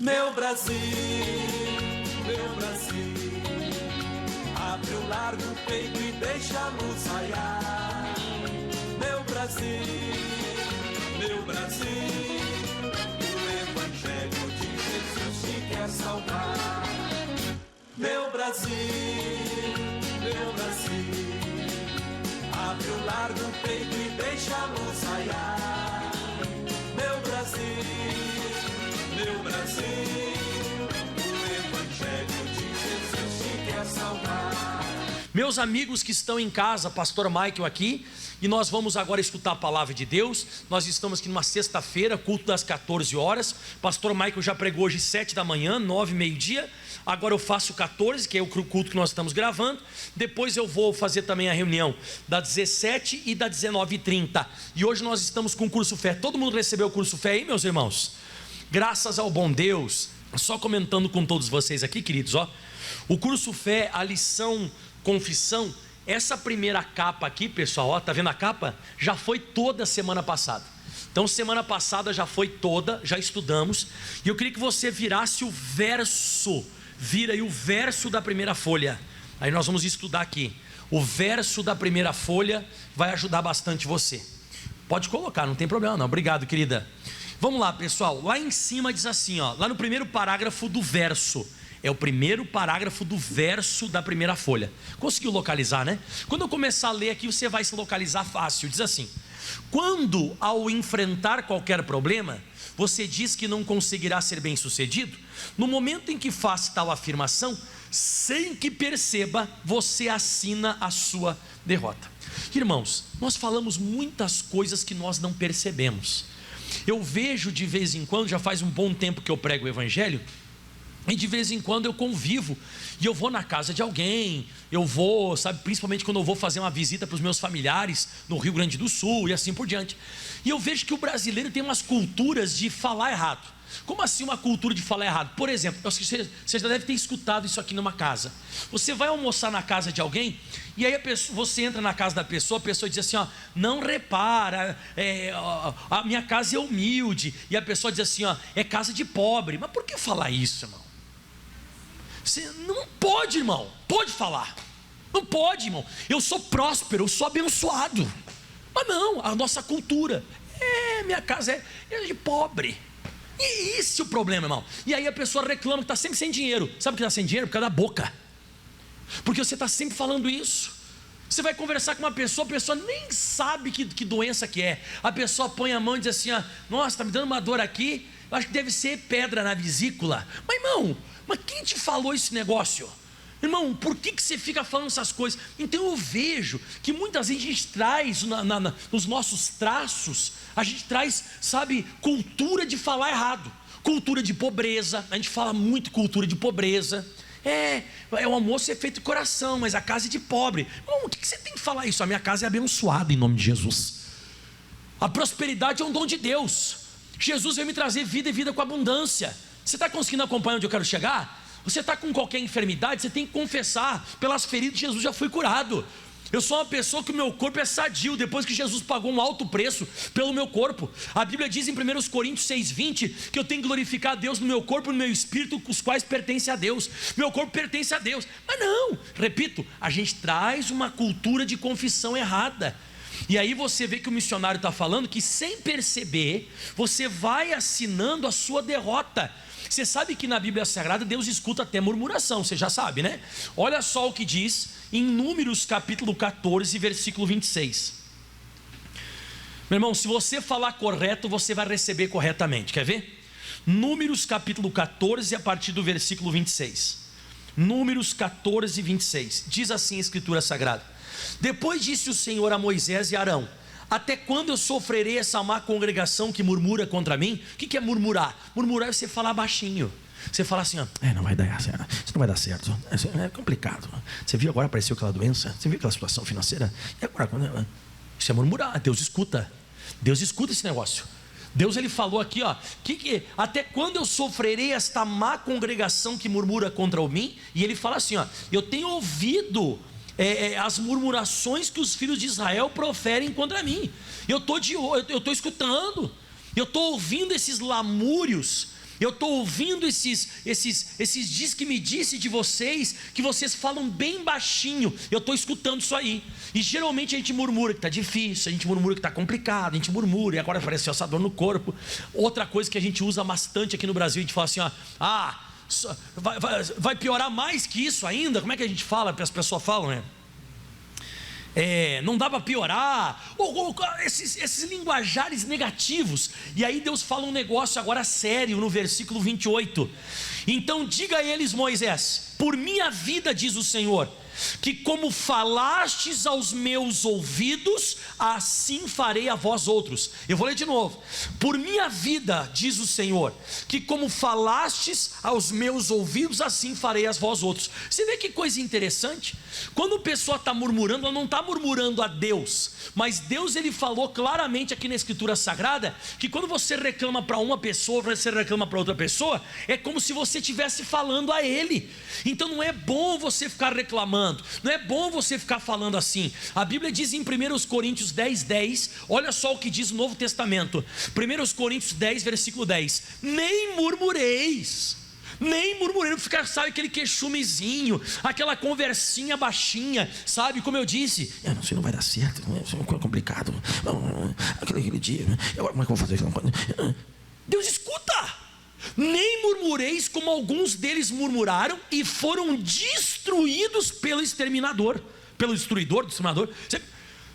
Meu Brasil, abre o largo peito e deixa a luz raiar. Meu Brasil, o Evangelho de Jesus te quer salvar. Meu Brasil, abre o largo peito e deixa a luz raiar. Meu Brasil, o Evangelho de Jesus te quer salvar. Meus amigos que estão em casa, pastor Michael aqui, e nós vamos agora escutar a palavra de Deus. Nós estamos aqui numa sexta-feira, culto das 14 horas. Pastor Michael já pregou hoje 7 da manhã, 9, meio-dia. Agora eu faço 14, que é o culto que nós estamos gravando. Depois eu vou fazer também a reunião da 17 e da 19h30. E hoje nós estamos com o curso Fé. Todo mundo recebeu o curso Fé aí, meus irmãos? Graças ao bom Deus. Só comentando com todos vocês aqui, queridos, ó. O curso Fé, a lição Confissão, essa primeira capa aqui, pessoal, ó, tá vendo a capa? Já foi toda semana passada. Então semana passada já foi toda, já estudamos. E eu queria que você virasse o verso. Vira aí o verso da primeira folha. Aí nós vamos estudar aqui. O verso da primeira folha vai ajudar bastante você. Pode colocar, não tem problema não. Obrigado, querida. Vamos lá, pessoal. Lá em cima diz assim, ó, lá no primeiro parágrafo do verso. É o primeiro parágrafo do verso da primeira folha. Conseguiu localizar, né? Quando eu começar a ler aqui, você vai se localizar fácil. Diz assim: quando ao enfrentar qualquer problema, você diz que não conseguirá ser bem sucedido, no momento em que faz tal afirmação, sem que perceba, você assina a sua derrota. Irmãos, nós falamos muitas coisas que nós não percebemos. Eu vejo de vez em quando, já faz um bom tempo que eu prego o Evangelho, e de vez em quando eu convivo, e eu vou na casa de alguém, eu vou, sabe, principalmente quando eu vou fazer uma visita para os meus familiares no Rio Grande do Sul e assim por diante. E eu vejo que o brasileiro tem umas culturas de falar errado. Como assim uma cultura de falar errado? Por exemplo, você já deve ter escutado isso aqui numa casa. Você vai almoçar na casa de alguém, e aí você entra na casa da pessoa, a pessoa diz assim, ó, não repara, a minha casa é humilde. E a pessoa diz assim, ó, é casa de pobre. Mas por que falar isso, irmão? Você não pode, irmão. Pode falar. Não pode, irmão. Eu sou próspero, eu sou abençoado. Mas não, a nossa cultura minha casa é de pobre. E esse é o problema, irmão. E aí a pessoa reclama que está sempre sem dinheiro. Sabe por que está sem dinheiro? Por causa da boca. Porque você está sempre falando isso. Você vai conversar com uma pessoa, a pessoa nem sabe que doença que é. A pessoa põe a mão e diz assim, ó, nossa, está me dando uma dor aqui, eu acho que deve ser pedra na vesícula. Mas irmão, mas quem te falou esse negócio? Irmão, por que você fica falando essas coisas? Então eu vejo que muitas vezes a gente traz nos nossos traços, a gente traz, sabe, cultura de falar errado. Cultura de pobreza, a gente fala muito cultura de pobreza. O almoço é feito de coração, mas a casa é de pobre. Irmão, o que você tem que falar isso? A minha casa é abençoada em nome de Jesus. A prosperidade é um dom de Deus. Jesus veio me trazer vida e vida com abundância. Você está conseguindo acompanhar onde eu quero chegar? Você está com qualquer enfermidade, você tem que confessar, pelas feridas de Jesus já fui curado. Eu sou uma pessoa que o meu corpo é sadio, depois que Jesus pagou um alto preço pelo meu corpo. A Bíblia diz em 1 Coríntios 6,20 que eu tenho que glorificar a Deus no meu corpo e no meu espírito, os quais pertencem a Deus. Meu corpo pertence a Deus. Mas não, repito, a gente traz uma cultura de confissão errada. E aí você vê que o missionário está falando que sem perceber, você vai assinando a sua derrota. Você sabe que na Bíblia Sagrada Deus escuta até murmuração, você já sabe, né? Olha só o que diz em Números capítulo 14, versículo 26. Meu irmão, se você falar correto, você vai receber corretamente, quer ver? Números capítulo 14, a partir do versículo 26. Números 14, 26. Diz assim a Escritura Sagrada: depois disse o Senhor a Moisés e a Arão: até quando eu sofrerei essa má congregação que murmura contra mim? O que é murmurar? Murmurar é você falar baixinho. Você fala assim, ó, não vai dar certo, isso não vai dar certo, é complicado. Você viu agora apareceu aquela doença? Você viu aquela situação financeira? E agora? Isso é murmurar. Deus escuta. Deus escuta esse negócio. Deus, ele falou aqui, ó, até quando eu sofrerei esta má congregação que murmura contra mim? E ele fala assim, ó, eu tenho ouvido as murmurações que os filhos de Israel proferem contra mim. Eu estou escutando, eu estou ouvindo esses lamúrios, Eu estou ouvindo esses diz que me disse de vocês, que vocês falam bem baixinho. Eu estou escutando isso aí. E geralmente a gente murmura que está difícil, a gente murmura que está complicado, a gente murmura e agora parece essa dor no corpo. Outra coisa que a gente usa bastante aqui no Brasil, a gente fala assim, ó, vai piorar mais que isso ainda? Como é que a gente fala? As pessoas falam, né? Não dá para piorar, ou esses linguajares negativos. E aí Deus fala um negócio agora sério no versículo 28. Então diga a eles, Moisés: por minha vida, diz o Senhor, que como falastes aos meus ouvidos, assim farei a vós outros. Eu vou ler de novo. Por minha vida, diz o Senhor, que como falastes aos meus ouvidos, assim farei a vós outros. Você vê que coisa interessante? Quando a pessoa está murmurando, ela não está murmurando a Deus, mas Deus, ele falou claramente aqui na Escritura Sagrada, que quando você reclama para uma pessoa, você reclama para outra pessoa, é como se você estivesse falando a Ele. Então não é bom você ficar reclamando, não é bom você ficar falando assim. A Bíblia diz em 1 Coríntios 10:10, olha só o que diz o Novo Testamento, 1 Coríntios 10, versículo 10: nem murmureis, não ficar, sabe, aquele queixumezinho, aquela conversinha baixinha, sabe, como eu disse, eu não sei, não vai dar certo, é complicado, aquele dia, como é que eu vou fazer? Deus escuta. Nem murmureis como alguns deles murmuraram e foram destruídos pelo exterminador, pelo destruidor do exterminador.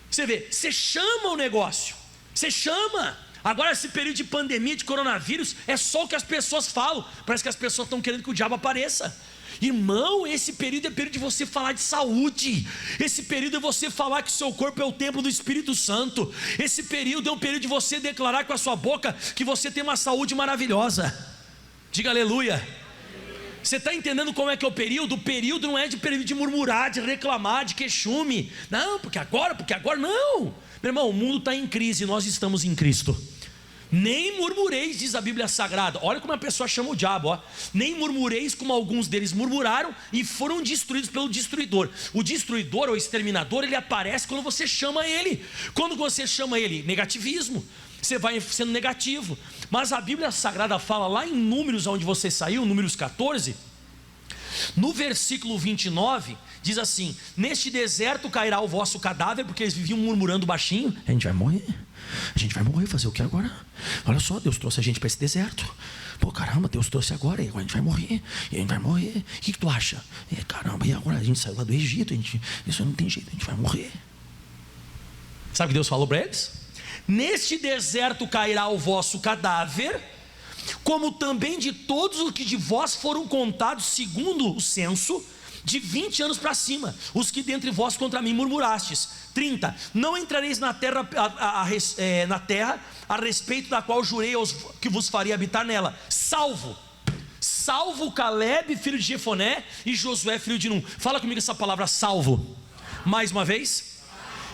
Você vê, você chama o negócio, você chama. Agora esse período de pandemia, de coronavírus, é só o que as pessoas falam. Parece que as pessoas estão querendo que o diabo apareça. Irmão, esse período é período de você falar de saúde. Esse período é você falar que o seu corpo é o templo do Espírito Santo. Esse período é um período de você declarar com a sua boca que você tem uma saúde maravilhosa. Diga aleluia. Você está entendendo como é que é o período? O período não é de período de murmurar, de reclamar, de queixume. Não, porque agora não. Meu irmão, o mundo está em crise, nós estamos em Cristo. Nem murmureis, diz a Bíblia Sagrada. Olha como a pessoa chama o diabo, ó. Nem murmureis como alguns deles murmuraram e foram destruídos pelo destruidor. O destruidor ou exterminador, ele aparece quando você chama ele. Quando você chama ele, negativismo, você vai sendo negativo. Mas a Bíblia Sagrada fala lá em Números, onde você saiu, Números 14, no versículo 29, diz assim: neste deserto cairá o vosso cadáver, porque eles viviam murmurando baixinho. A gente vai morrer, fazer o que agora? Olha só, Deus trouxe a gente para esse deserto. Pô, caramba, Deus trouxe agora, e agora a gente vai morrer. O que tu acha? Caramba, e agora? A gente saiu lá do Egito, isso não tem jeito, a gente vai morrer. Sabe o que Deus falou para eles? Neste deserto cairá o vosso cadáver, como também de todos os que de vós foram contados segundo o censo, de 20 anos para cima, os que dentre vós contra mim murmurastes. 30, não entrareis na terra a respeito da qual jurei aos que vos faria habitar nela, salvo Caleb, filho de Jefoné, e Josué, filho de Nun. Fala comigo essa palavra salvo, mais uma vez.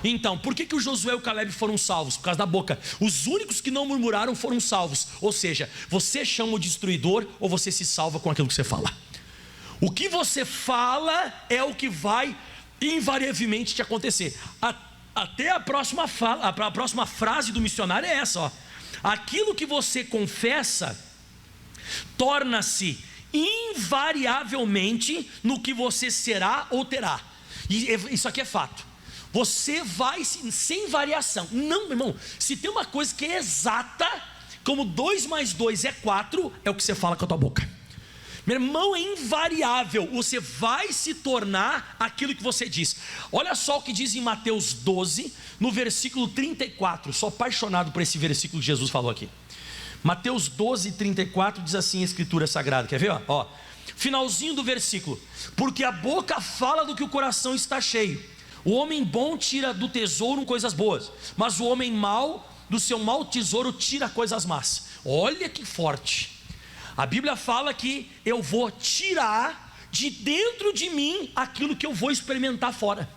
Então, por que o Josué e o Caleb foram salvos? Por causa da boca. Os únicos que não murmuraram foram salvos. Ou seja, você chama o destruidor ou você se salva com aquilo que você fala. O que você fala é o que vai invariavelmente te acontecer. Até a próxima frase do missionário é essa, ó. Aquilo que você confessa torna-se invariavelmente no que você será ou terá. E isso aqui é fato. Você vai sem variação. Não, meu irmão, se tem uma coisa que é exata, como 2 mais 2 é 4, é o que você fala com a tua boca. Meu irmão, é invariável. Você vai se tornar aquilo que você diz. Olha só o que diz em Mateus 12, no versículo 34. Sou apaixonado por esse versículo que Jesus falou aqui. Mateus 12, 34 diz assim a Escritura Sagrada. Quer ver? Ó, finalzinho do versículo: porque a boca fala do que o coração está cheio. O homem bom tira do tesouro coisas boas, mas o homem mau, do seu mau tesouro, tira coisas más. Olha que forte. A Bíblia fala que eu vou tirar de dentro de mim aquilo que eu vou experimentar fora.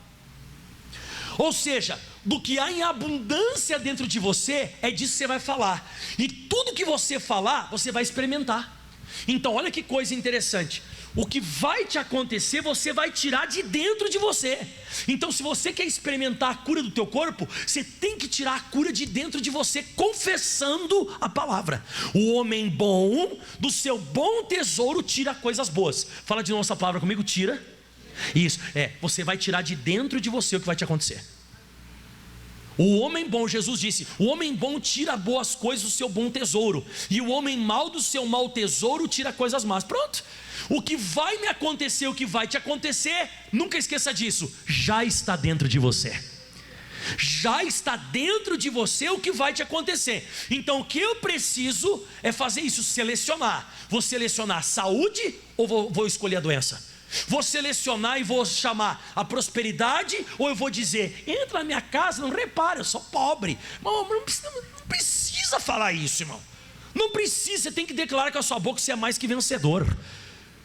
Ou seja, do que há em abundância dentro de você, é disso que você vai falar. E tudo que você falar, você vai experimentar. Então olha que coisa interessante, o que vai te acontecer, você vai tirar de dentro de você. Então se você quer experimentar a cura do teu corpo, você tem que tirar a cura de dentro de você, confessando a palavra. O homem bom, do seu bom tesouro, tira coisas boas. Fala de novo essa palavra comigo, tira. Isso, você vai tirar de dentro de você o que vai te acontecer. O homem bom, Jesus disse, o homem bom tira boas coisas do seu bom tesouro, e o homem mau do seu mau tesouro tira coisas más. Pronto, o que vai me acontecer, o que vai te acontecer, nunca esqueça disso, já está dentro de você. Já está dentro de você o que vai te acontecer. Então o que eu preciso é fazer isso, selecionar. Vou selecionar a saúde ou vou escolher a doença? Vou selecionar e vou chamar a prosperidade, ou eu vou dizer, entra na minha casa, não repara, eu sou pobre. Não precisa falar isso, irmão. Não precisa, você tem que declarar com a sua boca que você é mais que vencedor,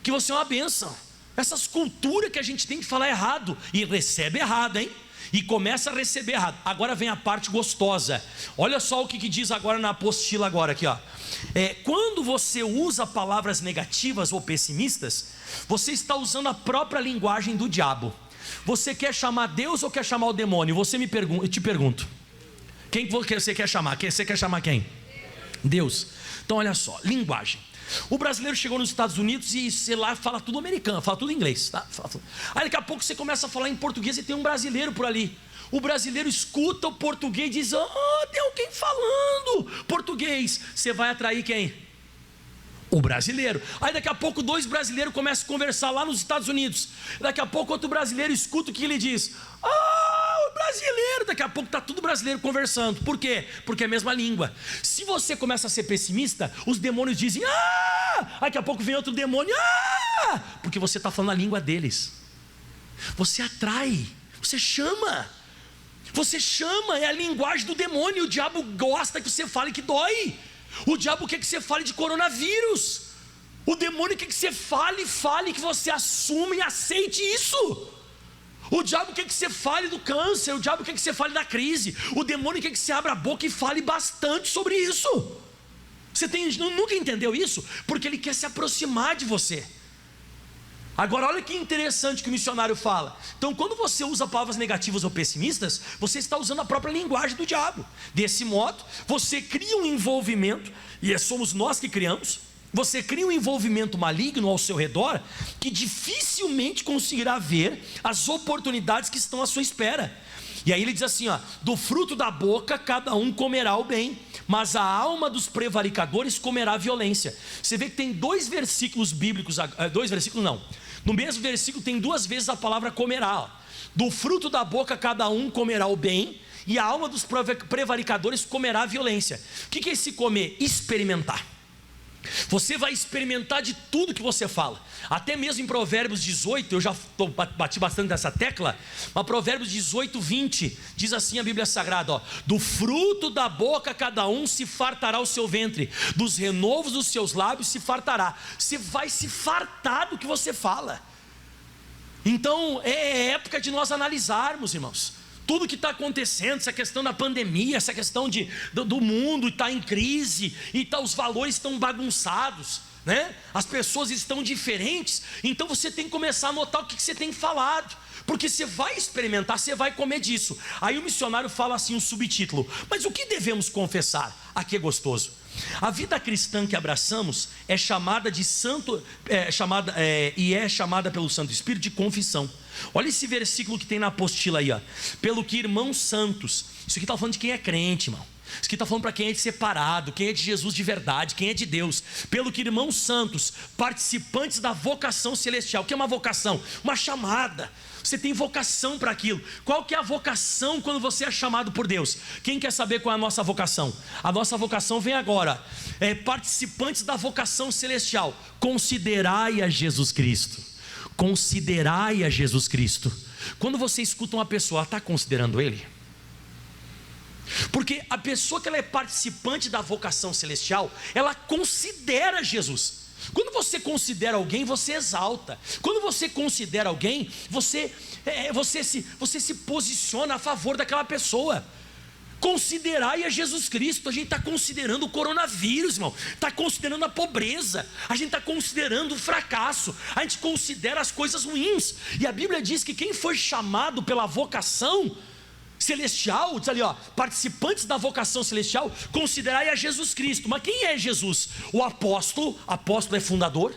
que você é uma bênção. Essas culturas que a gente tem que falar errado, e recebe errado, hein? E começa a receber errado. Agora vem a parte gostosa. Olha só o que diz agora na apostila agora aqui, ó. Quando você usa palavras negativas ou pessimistas, você está usando a própria linguagem do diabo. Você quer chamar Deus ou quer chamar o demônio? Eu te pergunto, quem você quer chamar? Você quer chamar quem? Deus. Então olha só, linguagem. O brasileiro chegou nos Estados Unidos e, sei lá, fala tudo americano, fala tudo inglês, tá? Aí daqui a pouco você começa a falar em português e tem um brasileiro por ali. O brasileiro escuta o português e diz, tem alguém falando português. Você vai atrair quem? O brasileiro. Aí daqui a pouco 2 brasileiros começam a conversar lá nos Estados Unidos. Daqui a pouco outro brasileiro escuta o que ele diz. O brasileiro. Daqui a pouco está tudo brasileiro conversando. Por quê? Porque é a mesma língua. Se você começa a ser pessimista, os demônios dizem, daqui a pouco vem outro demônio, porque você está falando a língua deles. Você atrai, você chama. Você chama, é a linguagem do demônio. O diabo gosta que você fale que dói. O diabo quer que você fale de coronavírus. O demônio quer que você fale que você assume e aceite isso. O diabo quer que você fale do câncer. O diabo quer que você fale da crise. O demônio quer que você abra a boca e fale bastante sobre isso. Você nunca entendeu isso? Porque ele quer se aproximar de você. Agora olha que interessante que o missionário fala. Então quando você usa palavras negativas ou pessimistas, você está usando a própria linguagem do diabo. Desse modo, você cria um envolvimento, e somos nós que criamos. Você cria um envolvimento maligno ao seu redor, que dificilmente conseguirá ver as oportunidades que estão à sua espera. E aí ele diz assim, do fruto da boca cada um comerá o bem, mas a alma dos prevaricadores comerá a violência. Você vê que tem 2 versículos bíblicos, 2 versículos não, no mesmo versículo tem 2 vezes a palavra comerá. Do fruto da boca cada um comerá o bem, e a alma dos prevaricadores comerá a violência. O que é esse comer? Experimentar. Você vai experimentar de tudo que você fala. Até mesmo em Provérbios 18, eu já bati bastante nessa tecla, mas Provérbios 18, 20 diz assim a Bíblia Sagrada, do fruto da boca cada um se fartará o seu ventre, dos renovos dos seus lábios se fartará. Você vai se fartar do que você fala. Então é época de nós analisarmos, irmãos, tudo que está acontecendo, essa questão da pandemia, essa questão do mundo está em crise, e os valores estão bagunçados, né? As pessoas estão diferentes. Então você tem que começar a notar o que você tem falado, porque você vai experimentar, você vai comer disso. Aí o missionário fala assim, um subtítulo, mas o que devemos confessar? Aqui é gostoso. A vida cristã que abraçamos é chamada de santo, é chamada pelo Santo Espírito de confissão. Olha esse versículo que tem na apostila aí, pelo que irmãos santos, isso aqui está falando de quem é crente, irmão. Isso aqui está falando para quem é de separado, quem é de Jesus de verdade, quem é de Deus. Pelo que irmãos santos, participantes da vocação celestial. O que é uma vocação? Uma chamada. Você tem vocação para aquilo. Qual que é a vocação quando você é chamado por Deus? Quem quer saber qual é a nossa vocação? A nossa vocação vem agora. Participantes da vocação celestial. Considerai a Jesus Cristo. Considerai a Jesus Cristo. Quando você escuta uma pessoa, está considerando Ele? Porque a pessoa que ela é participante da vocação celestial, ela considera Jesus. Quando você considera alguém, você exalta. Quando você considera alguém, você se posiciona a favor daquela pessoa. Considerai a Jesus Cristo. A gente está considerando o coronavírus, irmão. Está considerando a pobreza. A gente está considerando o fracasso. A gente considera as coisas ruins. E a Bíblia diz que quem foi chamado pela vocação celestial, diz ali, ó, participantes da vocação celestial, considerai a Jesus Cristo. Mas quem é Jesus? O apóstolo é fundador,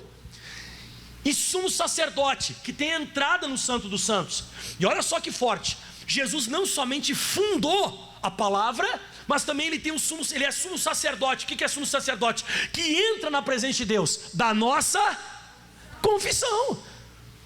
e sumo sacerdote, que tem entrada no Santo dos Santos. E olha só que forte, Jesus não somente fundou a palavra, mas também ele é sumo sacerdote. O que é sumo sacerdote? Que entra na presença de Deus, da nossa confissão.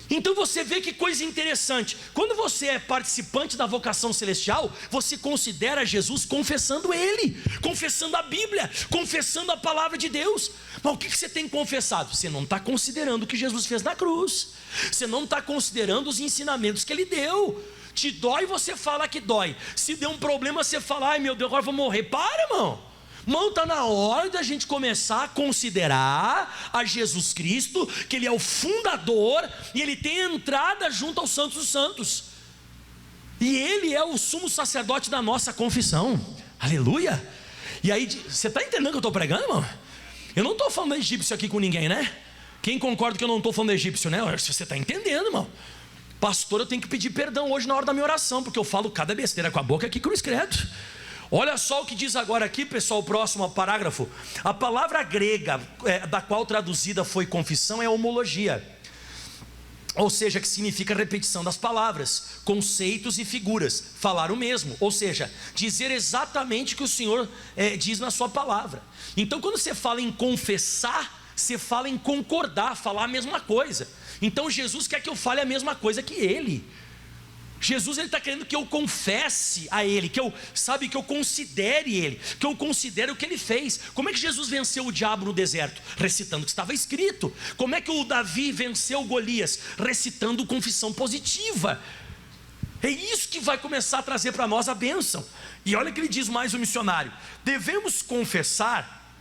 Então você vê que coisa interessante, quando você é participante da vocação celestial, você considera Jesus confessando Ele, confessando a Bíblia, confessando a palavra de Deus. Mas o que você tem confessado? Você não está considerando o que Jesus fez na cruz, você não está considerando os ensinamentos que Ele deu. Te dói, você fala que dói. Se der um problema, você fala, ai meu Deus, agora eu vou morrer. Para, irmão. Irmão, está na hora da gente começar a considerar a Jesus Cristo, que Ele é o fundador, e Ele tem entrada junto aos santos dos santos, e Ele é o sumo sacerdote da nossa confissão. Aleluia. E aí, você está entendendo o que eu estou pregando, irmão? Eu não estou falando egípcio aqui com ninguém, né? Quem concorda que eu não estou falando egípcio, né? Você está entendendo, irmão? Pastor, eu tenho que pedir perdão hoje na hora da minha oração, porque eu falo cada besteira com a boca aqui, cruz credo. Olha só o que diz agora aqui, pessoal, o próximo parágrafo. A palavra grega, da qual traduzida foi confissão, é homologia, ou seja, que significa repetição das palavras, conceitos e figuras, falar o mesmo, ou seja, dizer exatamente o que o Senhor diz na sua palavra. Então quando você fala em confessar, você fala em concordar, falar a mesma coisa. Então Jesus quer que eu fale a mesma coisa que Ele. Jesus está querendo que eu confesse a Ele, que eu considere Ele, que eu considere o que Ele fez. Como é que Jesus venceu o diabo no deserto? Recitando o que estava escrito. Como é que o Davi venceu Golias? Recitando confissão positiva. É isso que vai começar a trazer para nós a bênção. E olha que ele diz mais o missionário: devemos confessar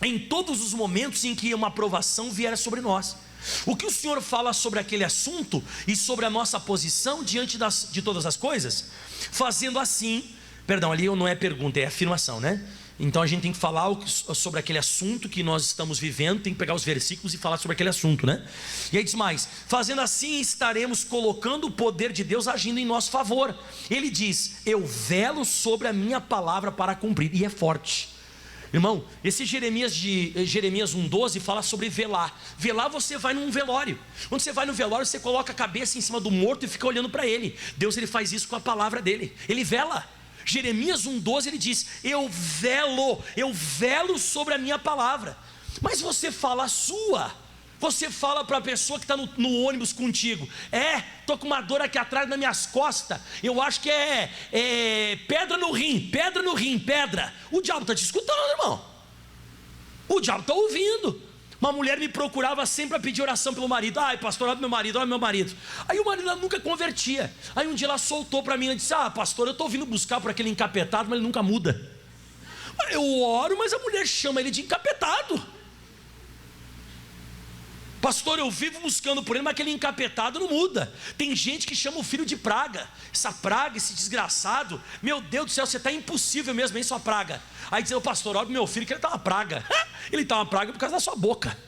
em todos os momentos em que uma aprovação vier sobre nós. O que o Senhor fala sobre aquele assunto e sobre a nossa posição diante de todas as coisas? Fazendo assim, perdão, ali não é pergunta, é afirmação, né? Então a gente tem que falar sobre aquele assunto que nós estamos vivendo, tem que pegar os versículos e falar sobre aquele assunto, né? E aí diz mais: fazendo assim estaremos colocando o poder de Deus agindo em nosso favor. Ele diz: eu velo sobre a minha palavra para cumprir, e é forte. Irmão, esse Jeremias 1,12 fala sobre velar. Velar, você vai num velório. Quando você vai no velório, você coloca a cabeça em cima do morto e fica olhando para ele. Deus, ele faz isso com a palavra dele. Ele vela. Jeremias 1,12 ele diz: eu velo sobre a minha palavra. Mas você fala a sua. Você fala para a pessoa que está no ônibus contigo: estou com uma dor aqui atrás nas minhas costas, eu acho que é pedra no rim. O diabo está te escutando, irmão. O diabo está ouvindo. Uma mulher me procurava sempre para pedir oração pelo marido. Ai pastor, olha meu marido. Aí o marido nunca convertia. Aí um dia ela soltou para mim e disse: pastor, eu estou vindo buscar por aquele encapetado, mas ele nunca muda. Eu oro, mas a mulher chama ele de encapetado. Pastor, eu vivo buscando por ele, mas aquele encapetado não muda. Tem gente que chama o filho de praga. Essa praga, esse desgraçado, meu Deus do céu, você está impossível mesmo, hein, sua praga. Aí diz: pastor, olha pro meu filho que ele está uma praga. Ele está uma praga por causa da sua boca.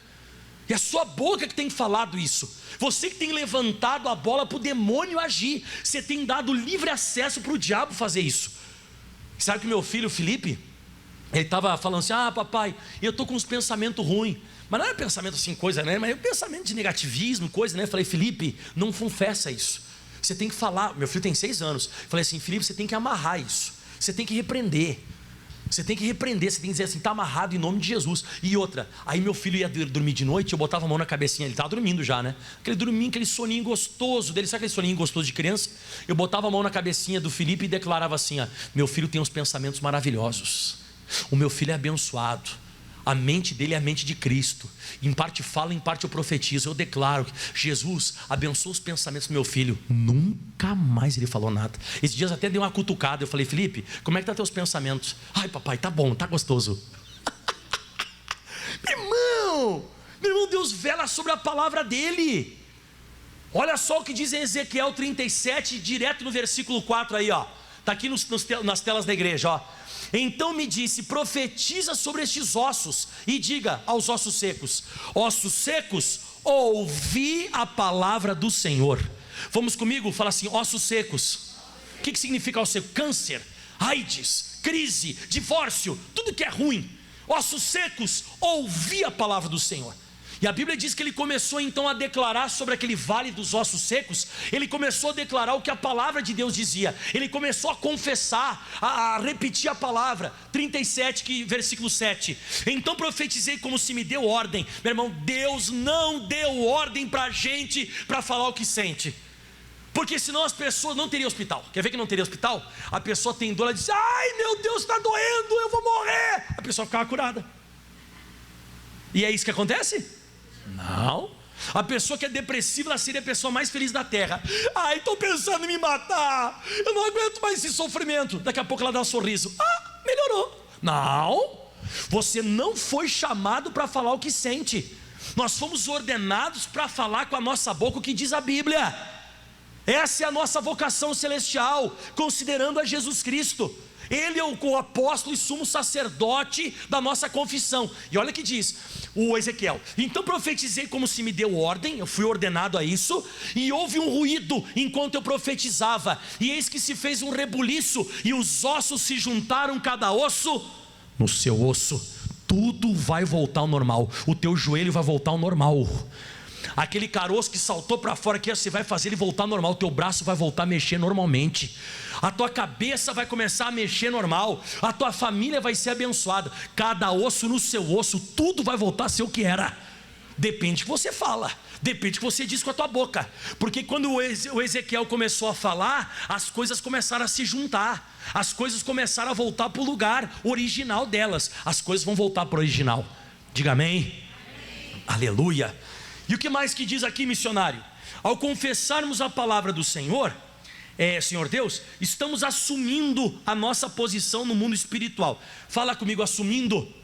E a sua boca que tem falado isso. Você que tem levantado a bola para o demônio agir. Você tem dado livre acesso para o diabo fazer isso. Sabe que meu filho Felipe, ele estava falando assim: papai, eu estou com uns pensamentos ruins. Mas não era pensamento assim, coisa, né? Mas é um pensamento de negativismo, coisa, né? Eu falei: Felipe, não confessa isso. Você tem que falar. Meu filho tem 6 anos. Eu falei assim: Felipe, você tem que amarrar isso. Você tem que repreender. Você tem que dizer assim: está amarrado em nome de Jesus. E outra, aí meu filho ia dormir de noite, eu botava a mão na cabecinha, ele estava dormindo já, né? Aquele soninho gostoso dele, sabe aquele soninho gostoso de criança? Eu botava a mão na cabecinha do Felipe e declarava assim: meu filho tem uns pensamentos maravilhosos. O meu filho é abençoado. A mente dele é a mente de Cristo. Em parte fala, em parte eu profetizo. Eu declaro que Jesus abençoa os pensamentos do meu filho. Nunca mais ele falou nada. Esses dias até dei uma cutucada. Eu falei: Felipe, como é que tá teus pensamentos? Ai papai, tá bom, tá gostoso. Meu irmão, Deus vela sobre a palavra dele. Olha só o que diz em Ezequiel 37, direto no versículo 4 aí, está aqui nas telas da igreja, ó. Então me disse: profetiza sobre estes ossos e diga aos ossos secos, ouvi a palavra do Senhor. Vamos comigo, fala assim: ossos secos. O que significa osso seco? Câncer, AIDS, crise, divórcio, tudo que é ruim. Ossos secos, ouvi a palavra do Senhor. E a Bíblia diz que ele começou então a declarar sobre aquele vale dos ossos secos. Ele começou a declarar o que a palavra de Deus dizia. Ele começou a confessar, a repetir a palavra. 37, versículo 7. Então profetizei como se me deu ordem. Meu irmão, Deus não deu ordem para a gente para falar o que sente, porque senão as pessoas não teriam hospital. Quer ver que não teria hospital? A pessoa tem dor, ela diz: ai meu Deus, está doendo, eu vou morrer. A pessoa ficava curada. E é isso que acontece? Não. A pessoa que é depressiva, ela seria a pessoa mais feliz da terra. Ai, estou pensando em me matar, eu não aguento mais esse sofrimento. Daqui a pouco ela dá um sorriso: ah, melhorou. Não, você não foi chamado para falar o que sente. Nós fomos ordenados para falar com a nossa boca o que diz a Bíblia. Essa é a nossa vocação celestial, considerando a Jesus Cristo. Ele é o apóstolo e sumo sacerdote da nossa confissão. E olha o que diz o Ezequiel: então profetizei como se me deu ordem, eu fui ordenado a isso, e houve um ruído enquanto eu profetizava, e eis que se fez um rebuliço, e os ossos se juntaram, cada osso no seu osso. Tudo vai voltar ao normal. O teu joelho vai voltar ao normal. Aquele caroço que saltou para fora, que você vai fazer ele voltar ao normal. O teu braço vai voltar a mexer normalmente. A tua cabeça vai começar a mexer normal. A tua família vai ser abençoada. Cada osso no seu osso, tudo vai voltar a ser o que era. Depende do que você fala, depende do que você diz com a tua boca. Porque quando o Ezequiel começou a falar, as coisas começaram a se juntar. As coisas começaram a voltar para o lugar original delas. As coisas vão voltar para o original. Diga amém. Amém. Aleluia. E o que mais que diz aqui, missionário? Ao confessarmos a palavra do Senhor, Senhor Deus, estamos assumindo a nossa posição no mundo espiritual. Fala comigo: assumindo.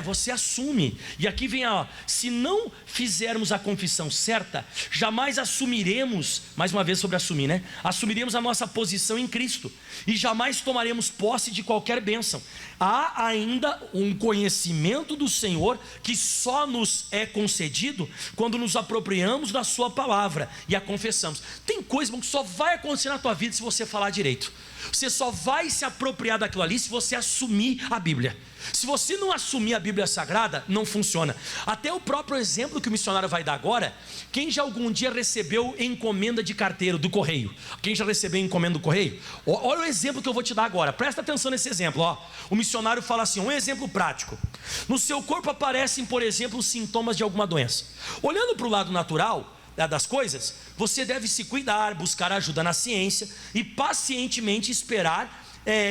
Você assume. E aqui vem se não fizermos a confissão certa, jamais assumiremos, mais uma vez sobre assumir, né? Assumiremos a nossa posição em Cristo, e jamais tomaremos posse de qualquer bênção. Há ainda um conhecimento do Senhor que só nos é concedido quando nos apropriamos da sua palavra e a confessamos. Tem coisa que só vai acontecer na tua vida se você falar direito. Você só vai se apropriar daquilo ali se você assumir a Bíblia. Se você não assumir a Bíblia Sagrada, não funciona. Até o próprio exemplo que o missionário vai dar agora: quem já algum dia recebeu encomenda de carteiro do correio? Quem já recebeu encomenda do correio? Olha o exemplo que eu vou te dar agora, presta atenção nesse exemplo. O missionário fala assim, um exemplo prático: no seu corpo aparecem, por exemplo, os sintomas de alguma doença. Olhando para o lado natural das coisas, você deve se cuidar, buscar ajuda na ciência e pacientemente esperar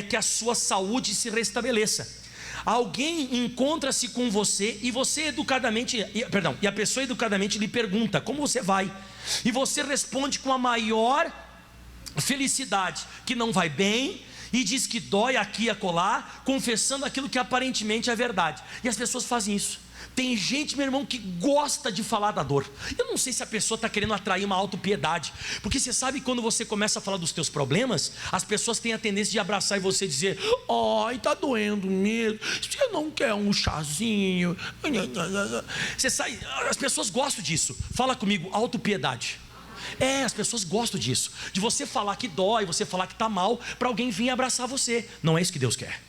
que a sua saúde se restabeleça. Alguém encontra-se com você e a pessoa educadamente lhe pergunta: como você vai? E você responde com a maior felicidade que não vai bem, e diz que dói aqui e acolá, confessando aquilo que aparentemente é verdade. E as pessoas fazem isso. Tem gente, meu irmão, que gosta de falar da dor. Eu não sei se a pessoa está querendo atrair uma autopiedade, porque você sabe que quando você começa a falar dos teus problemas, as pessoas têm a tendência de abraçar e você dizer: ai, está doendo mesmo, você não quer um chazinho? Você sabe, as pessoas gostam disso. Fala comigo: autopiedade. As pessoas gostam disso, de você falar que dói, você falar que está mal, para alguém vir abraçar você. Não é isso que Deus quer.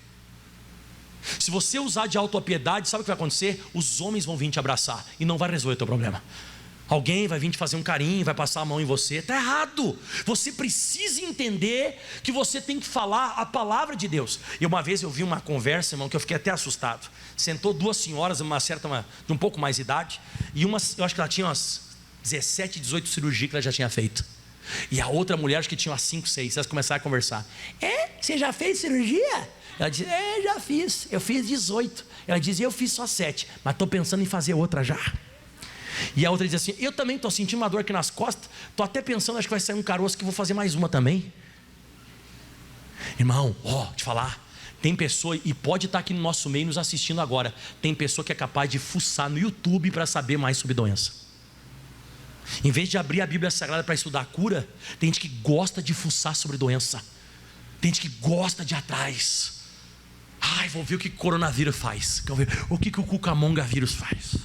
Se você usar de autopiedade, sabe o que vai acontecer? Os homens vão vir te abraçar e não vai resolver o teu problema. Alguém vai vir te fazer um carinho, vai passar a mão em você. Está errado. Você precisa entender que você tem que falar a palavra de Deus. E uma vez eu vi uma conversa, irmão, que eu fiquei até assustado. Sentou duas senhoras, de um pouco mais de idade, e uma, eu acho que ela tinha umas 17, 18 cirurgias que ela já tinha feito. E a outra mulher, acho que tinha umas 5, 6. Elas começaram a conversar. Você já fez cirurgia? Ela disse: já fiz, eu fiz 18. Ela dizia: eu fiz só 7, mas estou pensando em fazer outra já. E a outra dizia assim: eu também estou sentindo uma dor aqui nas costas, estou até pensando, acho que vai sair um caroço que vou fazer mais uma também. Irmão, te falar, tem pessoa, e pode estar aqui no nosso meio nos assistindo agora, tem pessoa que é capaz de fuçar no YouTube para saber mais sobre doença. Em vez de abrir a Bíblia Sagrada para estudar a cura, tem gente que gosta de fuçar sobre doença. Tem gente que gosta de ir atrás. Ai, vou ver o que o coronavírus faz. Quero ver o que o cucamonga vírus faz.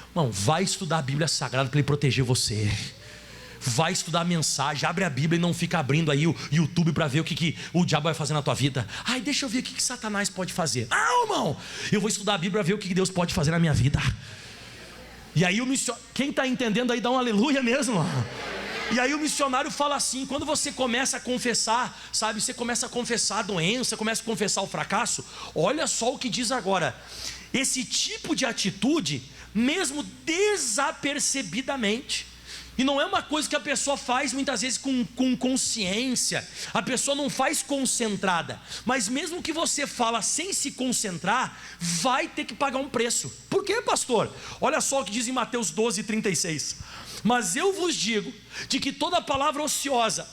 Irmão, vai estudar a Bíblia Sagrada para ele proteger você. Vai estudar a mensagem, abre a Bíblia e não fica abrindo aí o YouTube para ver o que o diabo vai fazer na tua vida. Ai, deixa eu ver o que Satanás pode fazer. Ah, irmão, eu vou estudar a Bíblia para ver o que Deus pode fazer na minha vida. E aí o missionário, quem está entendendo aí dá um aleluia mesmo. E aí o missionário fala assim: quando você começa a confessar, sabe, você começa a confessar a doença, começa a confessar o fracasso, olha só o que diz agora. Esse tipo de atitude, mesmo desapercebidamente, e não é uma coisa que a pessoa faz muitas vezes com consciência, a pessoa não faz concentrada, mas mesmo que você fala sem se concentrar, vai ter que pagar um preço. Por quê, pastor? Olha só o que diz em Mateus 12:36. Mas eu vos digo de que toda palavra ociosa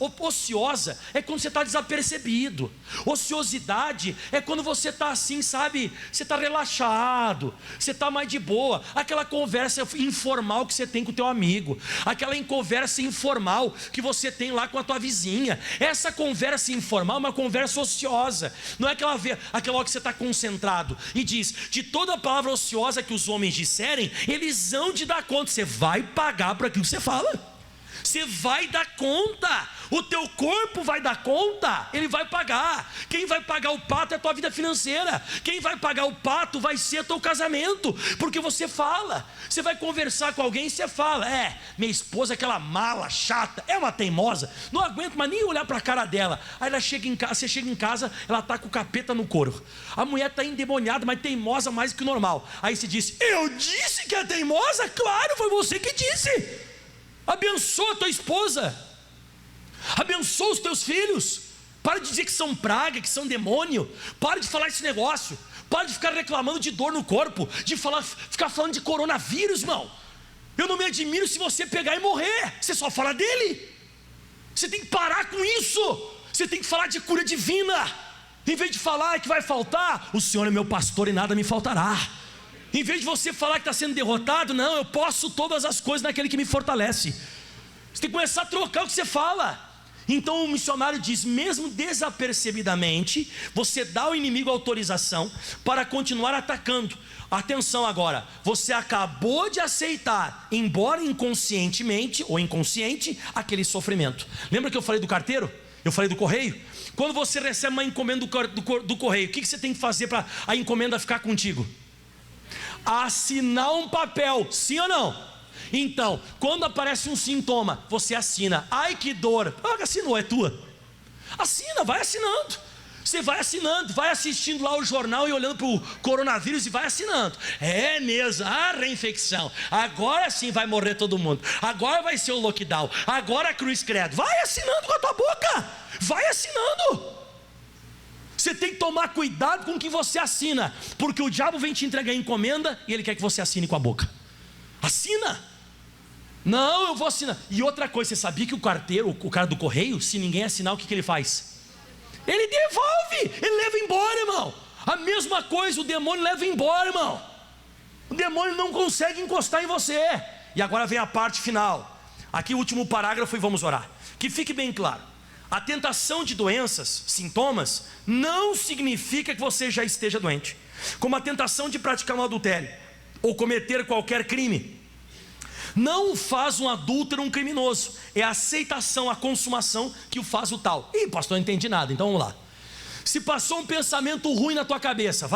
é quando você está desapercebido. Ociosidade é quando você está assim, sabe, você está relaxado, você está mais de boa. Aquela conversa informal que você tem com o teu amigo, aquela conversa informal que você tem lá com a tua vizinha. Essa conversa informal é uma conversa ociosa. Não é aquela hora que você está concentrado e diz: de toda palavra ociosa que os homens disserem, eles hão de dar conta. Você vai pagar para aquilo que você fala. Você vai dar conta, o teu corpo vai dar conta, ele vai pagar. Quem vai pagar o pato é a tua vida financeira. Quem vai pagar o pato vai ser o teu casamento, porque você fala. Você vai conversar com alguém e você fala: minha esposa é aquela mala chata, é uma teimosa, não aguento mais nem olhar para a cara dela. Aí ela chega em casa, você chega em casa, ela está com o capeta no couro. A mulher está endemoniada, mas teimosa mais do que o normal. Aí você diz: eu disse que é teimosa? Claro, foi você que disse. Abençoa a tua esposa, abençoa os teus filhos. Para de dizer que são praga, que são demônio. Para de falar esse negócio. Para de ficar reclamando de dor no corpo, de ficar falando de coronavírus, irmão. Eu não me admiro se você pegar e morrer. Você só fala dele. Você tem que parar com isso. Você tem que falar de cura divina. Em vez de falar que vai faltar, o Senhor é meu pastor e nada me faltará. Em vez de você falar que está sendo derrotado, não, eu posso todas as coisas naquele que me fortalece. Você tem que começar a trocar o que você fala. Então o missionário diz: mesmo desapercebidamente, você dá ao inimigo autorização para continuar atacando. Atenção agora, você acabou de aceitar, embora inconscientemente ou inconsciente, aquele sofrimento. Lembra que eu falei do carteiro? Eu falei do correio? Quando você recebe uma encomenda do correio, o que você tem que fazer para a encomenda ficar contigo? Assinar um papel, sim ou não? Então, quando aparece um sintoma, você assina. Ai, que dor. Assinou, é tua. Assina, vai assinando. Você vai assinando, vai assistindo lá o jornal e olhando para o coronavírus e vai assinando. É mesmo, reinfecção. Agora sim vai morrer todo mundo. Agora vai ser o lockdown. Agora a cruz credo. Vai assinando com a tua boca. Vai assinando. Você tem que tomar cuidado com o que você assina, porque o diabo vem te entregar a encomenda e ele quer que você assine com a boca. Assina. Não, eu vou assinar. E outra coisa, você sabia que o carteiro, o cara do correio, se ninguém assinar, o que ele faz? Ele devolve, ele leva embora, irmão. A mesma coisa, o demônio leva embora, irmão. O demônio não consegue encostar em você. E agora vem a parte final. Aqui o último parágrafo e vamos orar. Que fique bem claro: a tentação de doenças, sintomas, não significa que você já esteja doente. Como a tentação de praticar um adultério ou cometer qualquer crime não faz um adúltero um criminoso. É a aceitação, a consumação que o faz o tal. Ih, pastor, não entendi nada, então vamos lá. Se passou um pensamento ruim na tua cabeça,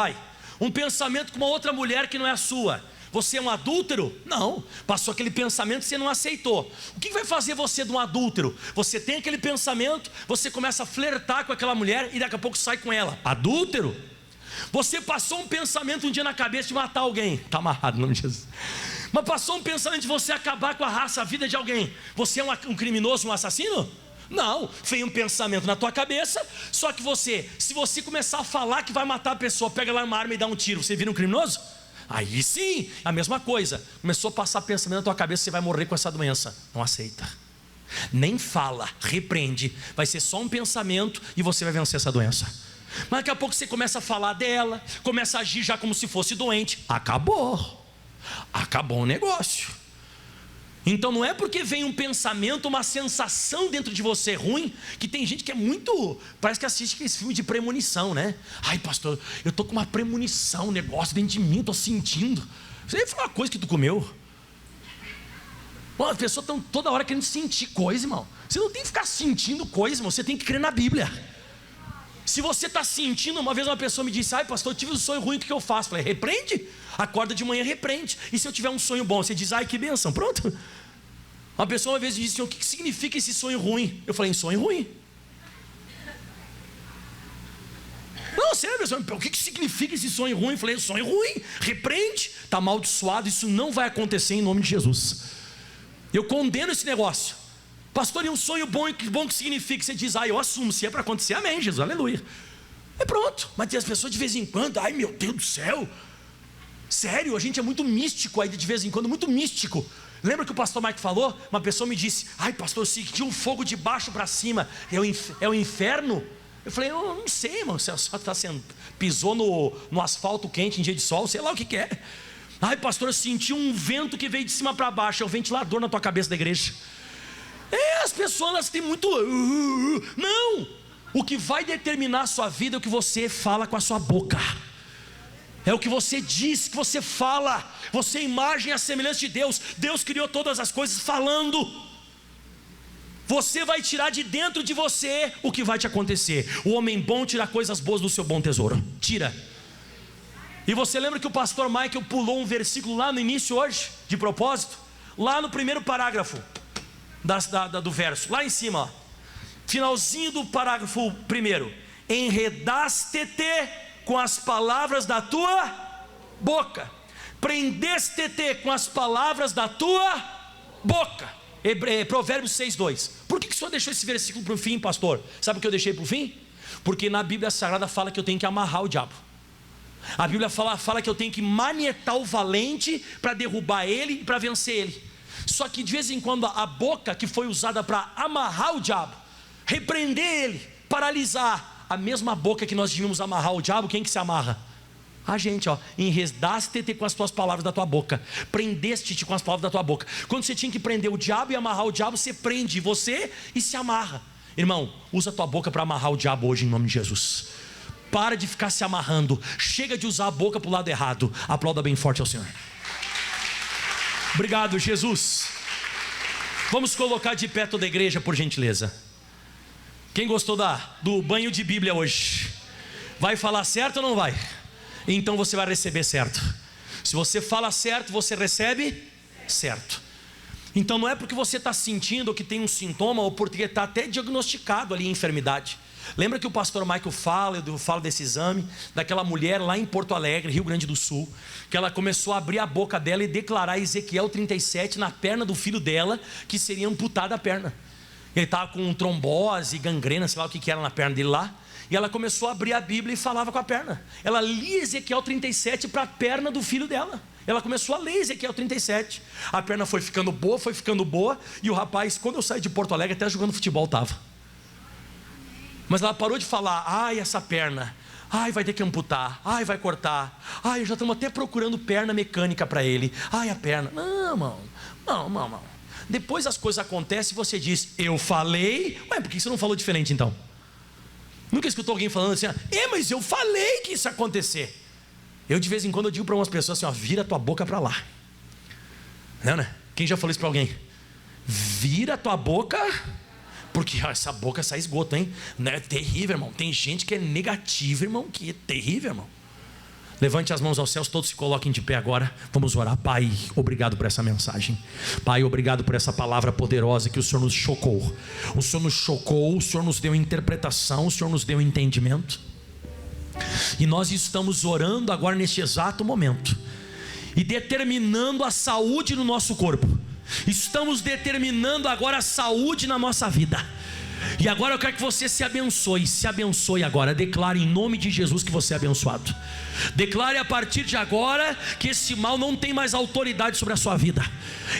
um pensamento com uma outra mulher que não é a sua, você é um adúltero? Não, passou aquele pensamento e você não aceitou. O que vai fazer você de um adúltero? Você tem aquele pensamento, você começa a flertar com aquela mulher e daqui a pouco sai com ela. Adúltero? Você passou um pensamento um dia na cabeça de matar alguém. Está amarrado em nome de Jesus. Mas passou um pensamento de você acabar com a raça, a vida de alguém. Você é um criminoso, um assassino? Não, veio um pensamento na tua cabeça. Só que se você começar a falar que vai matar a pessoa, pega lá uma arma e dá um tiro, você vira um criminoso? Aí sim, a mesma coisa. Começou a passar pensamento na tua cabeça, você vai morrer com essa doença. Não aceita, nem fala, repreende. Vai ser só um pensamento e você vai vencer essa doença. Mas daqui a pouco você começa a falar dela, começa a agir já como se fosse doente. Acabou o negócio. Então não é porque vem um pensamento, uma sensação dentro de você ruim, que tem gente que é muito, parece que assiste aqueles filmes de premonição, né? Ai pastor, eu tô com uma premonição, um negócio dentro de mim, tô sentindo. Você foi uma coisa que tu comeu. As pessoas estão toda hora querendo sentir coisa, irmão. Você não tem que ficar sentindo coisa, irmão, você tem que crer na Bíblia. Se você está sentindo, uma vez uma pessoa me disse: ai pastor, eu tive um sonho ruim, o que eu faço? Eu falei: repreende, acorda de manhã, repreende. E se eu tiver um sonho bom, você diz: ai que bênção, pronto. Uma pessoa uma vez me disse: o que significa esse sonho ruim? Eu falei: sonho ruim. Não, sério, pessoal, o que significa esse sonho ruim? Eu falei: sonho ruim, repreende, está amaldiçoado, isso não vai acontecer em nome de Jesus. Eu condeno esse negócio. Pastor, e um sonho bom, que bom que significa? Você diz: eu assumo, se é para acontecer, amém, Jesus, aleluia. É pronto. Mas tem as pessoas de vez em quando: ai meu Deus do céu, sério, a gente é muito místico aí de vez em quando, muito místico. Lembra que o pastor Mike falou? Uma pessoa me disse: ai pastor, eu senti um fogo de baixo para cima, é o inferno? Eu falei: eu não sei, irmão, você só está sendo, pisou no asfalto quente em dia de sol, sei lá o que é. Ai pastor, eu senti um vento que veio de cima para baixo, é o ventilador na tua cabeça da igreja. As pessoas elas têm muito... Não! O que vai determinar a sua vida é o que você fala com a sua boca. É o que você diz, que você fala. Você é a imagem e a semelhança de Deus. Deus criou todas as coisas falando. Você vai tirar de dentro de você o que vai te acontecer. O homem bom tira coisas boas do seu bom tesouro. Tira. E você lembra que o pastor Michael pulou um versículo lá no início hoje, de propósito? Lá no primeiro parágrafo do verso, lá em cima, ó. Finalzinho do parágrafo primeiro: enredaste-te com as palavras da tua boca, prendeste-te com as palavras da tua boca. Provérbios 6:2. Por que o senhor deixou esse versículo para o fim, pastor? Sabe o que eu deixei para o fim? Porque na Bíblia Sagrada fala que eu tenho que amarrar o diabo. A Bíblia fala que eu tenho que manietar o valente para derrubar ele e para vencer ele. Só que de vez em quando a boca que foi usada para amarrar o diabo, repreender ele, paralisar, a mesma boca que nós devíamos amarrar o diabo, quem que se amarra? A gente, ó. Enredaste-te com as tuas palavras da tua boca, prendeste-te com as palavras da tua boca. Quando você tinha que prender o diabo e amarrar o diabo, você prende você e se amarra. Irmão, usa a tua boca para amarrar o diabo hoje em nome de Jesus. Para de ficar se amarrando. Chega de usar a boca para o lado errado. Aplauda bem forte ao Senhor. Obrigado, Jesus. Vamos colocar de pé toda a igreja, por gentileza. Quem gostou do banho de Bíblia hoje? Vai falar certo ou não vai? Então você vai receber certo. Se você fala certo, você recebe certo. Então não é porque você está sentindo que tem um sintoma, ou porque está até diagnosticado ali a enfermidade. Lembra que o pastor Michael fala desse exame, daquela mulher lá em Porto Alegre, Rio Grande do Sul, que ela começou a abrir a boca dela e declarar Ezequiel 37 na perna do filho dela, que seria amputada a perna. Ele estava com trombose, gangrena, sei lá o que era na perna dele lá. E ela começou a abrir a Bíblia e falava com a perna. Ela lia Ezequiel 37 para a perna do filho dela. Ela começou a ler Ezequiel 37. A perna foi ficando boa. E o rapaz, quando eu saí de Porto Alegre, até jogando futebol estava. Mas ela parou de falar: ai, essa perna, ai, vai ter que amputar, ai, vai cortar, ai, já estamos até procurando perna mecânica para ele, ai, a perna. Não. Depois as coisas acontecem e você diz: eu falei. Ué, por que você não falou diferente então? Nunca escutou alguém falando assim: mas eu falei que isso ia acontecer. Eu de vez em quando eu digo para umas pessoas assim: vira a tua boca para lá. Não, né? Quem já falou isso para alguém? Vira a tua boca, porque essa boca sai esgoto, hein? Não é terrível, irmão. Tem gente que é negativa, irmão, que é terrível, irmão. Levante as mãos aos céus, todos se coloquem de pé agora. Vamos orar. Pai, obrigado por essa mensagem. Pai, obrigado por essa palavra poderosa que o Senhor nos chocou. O Senhor nos chocou, o Senhor nos deu interpretação, o Senhor nos deu entendimento. E nós estamos orando agora neste exato momento e determinando a saúde no nosso corpo. Estamos determinando agora a saúde na nossa vida. E agora eu quero que você se abençoe agora. Declare em nome de Jesus que você é abençoado. Declare a partir de agora que esse mal não tem mais autoridade sobre a sua vida.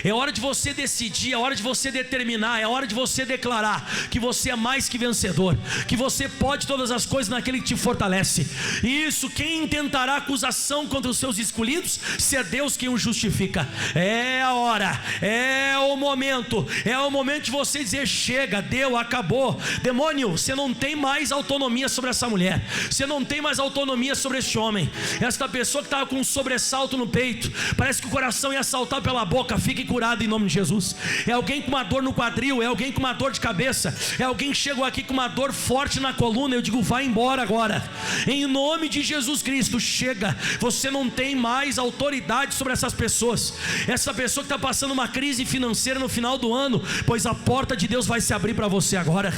É hora de você decidir, é hora de você determinar, é hora de você declarar que você é mais que vencedor, que você pode todas as coisas naquele que te fortalece. E isso, quem intentará acusação contra os seus escolhidos, se é Deus quem o justifica. É a hora, é o momento de você dizer: chega, deu, acabou. Demônio, você não tem mais autonomia sobre essa mulher, você não tem mais autonomia sobre este homem. Esta pessoa que estava com um sobressalto no peito, parece que o coração ia saltar pela boca, fique curado em nome de Jesus. É alguém com uma dor no quadril, é alguém com uma dor de cabeça, é alguém que chegou aqui com uma dor forte na coluna. Eu digo: vai embora agora, em nome de Jesus Cristo. Chega, você não tem mais autoridade sobre essas pessoas. Essa pessoa que está passando uma crise financeira no final do ano, pois a porta de Deus vai se abrir para você agora.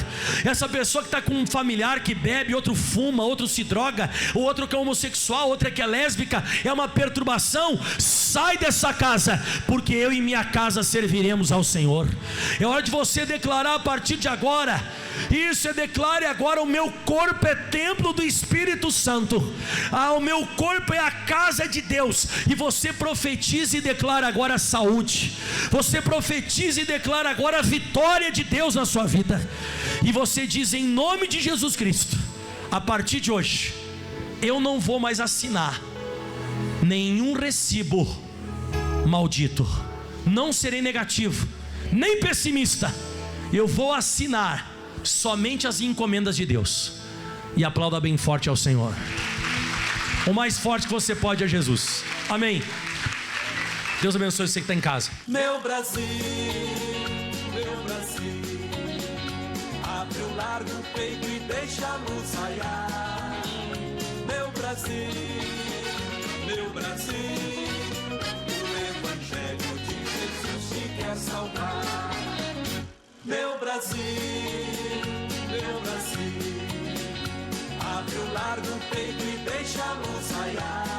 Essa pessoa que está com um familiar que bebe, outro fuma, outro se droga, o outro que é homossexual, outra que é lésbica, é uma perturbação. Sai dessa casa, porque eu e minha casa serviremos ao Senhor. É hora de você declarar a partir de agora. Isso, declare agora: o meu corpo é templo do Espírito Santo, o meu corpo é a casa de Deus. E você profetiza e declara agora saúde, você profetiza e declara agora a vitória de Deus na sua vida. E você diz: em nome de Jesus Cristo, a partir de hoje eu não vou mais assinar nenhum recibo maldito, não serei negativo, nem pessimista. Eu vou assinar somente as encomendas de Deus. E aplauda bem forte ao Senhor. O mais forte que você pode é Jesus. Amém. Deus abençoe você que está em casa. Meu Brasil, abre o largo peito e deixa a luz raiar. Meu Brasil, o Evangelho de Jesus te quer salvar. Meu Brasil, abre o largo peito e deixa a luz raiar.